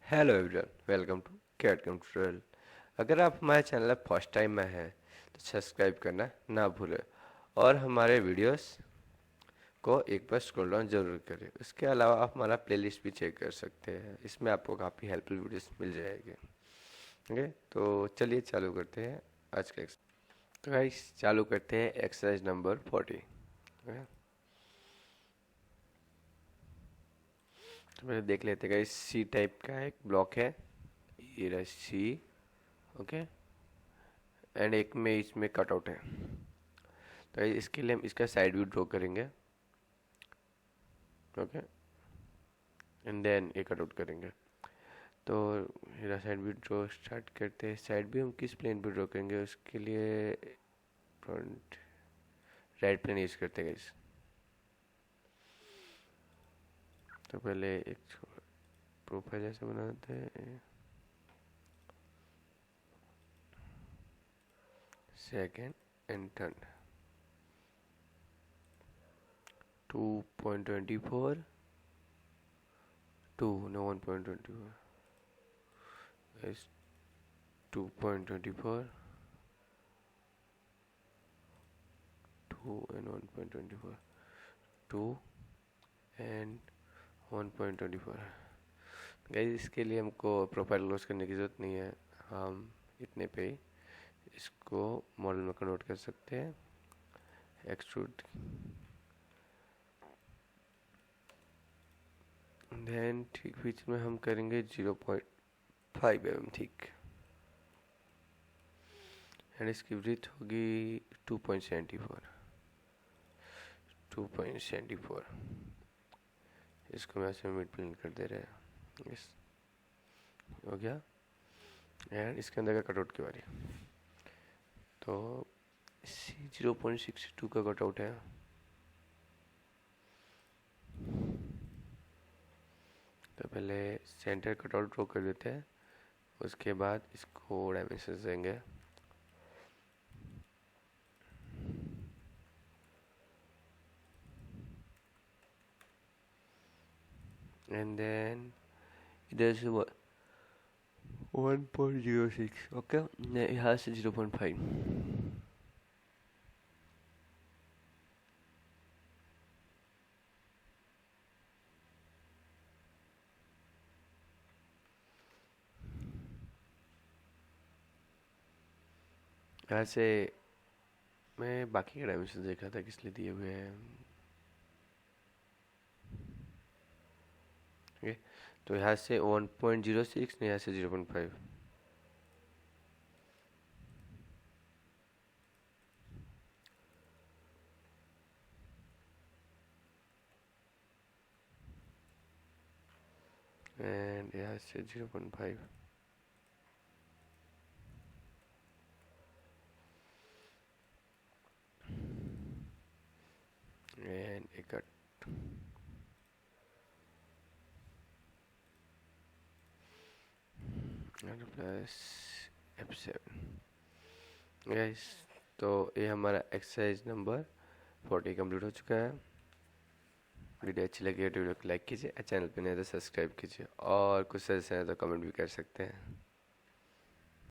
Hello everyone, welcome to cat tutorial. अगर आप हमारे चैनल पर फर्स्ट टाइम में हैं तो सब्सक्राइब करना ना भूलें और हमारे वीडियोस को एक बार स्क्रॉल डाउन जरूर करें। उसके अलावा आप हमारा प्लेलिस्ट भी चेक कर सकते हैं, इसमें आपको काफ़ी हेल्पफुल वीडियोस मिल जाएंगे। ओके, तो चलिए चालू करते हैं आज का तो गाइस चालू करते हैं एक्सरसाइज नंबर 40। तो पहले देख लेते हैं गाइस, सी टाइप का एक ब्लॉक है, ये रहा सी। ओके, एंड एक में इसमें कटआउट है। तो इसके लिए हम इसका साइड व्यू ड्रॉ करेंगे। ओके, एंड देन ये कटआउट करेंगे। तो मेरा साइड व्यू ड्रॉ स्टार्ट करते हैं। साइड व्यू हम किस प्लेन पे ड्रॉ करेंगे, उसके लिए फ्रंट राइट प्लेन यूज करते हैं गाइस। तो पहले एक प्रोफाइल ऐसे बनाते हैं, second and third 2.24 2 no 1.24 is 2.24 2 and 1.24 2 and 1.24। Guys इसके लिए हमको प्रोफाइल क्लोज करने की ज़रूरत नहीं है, हम इतने पे ही इसको मॉडल में कन्वर्ट कर सकते हैं। एक्सट्रूड, देन ठीक बीच में हम करेंगे 0.5 mm ठीक, एंड इसकी ब्रीथ होगी 2.74। इसको मैं ऐसे मिड प्लेन कर दे रहे हैं, यस हो गया। एंड इसके अंदर का कटआउट की बारी, तो सी 0.62 का कटआउट है। तो पहले सेंटर कटआउट ड्रॉ कर देते हैं, उसके बाद इसको डायमेंशन देंगे। एंड देन इधर से 1.06, ओके, यहाँ से 0.5। यहाँ से मैं बाकी के डायमेंशन देख रहा था किस लिए दिए हुए हैं। ओके, तो यहाँ से 1.06, यहाँ से 0.5। एंड यहाँ से 0.5। And a cut, and plus F7। Guys तो ये हमारा एक्सरसाइज नंबर 40 कंप्लीट हो चुका है। वीडियो अच्छी लगी तो वीडियो को लाइक कीजिए, चैनल पे नहीं तो सब्सक्राइब कीजिए, और कुछ सजेशन है तो कमेंट भी कर सकते हैं।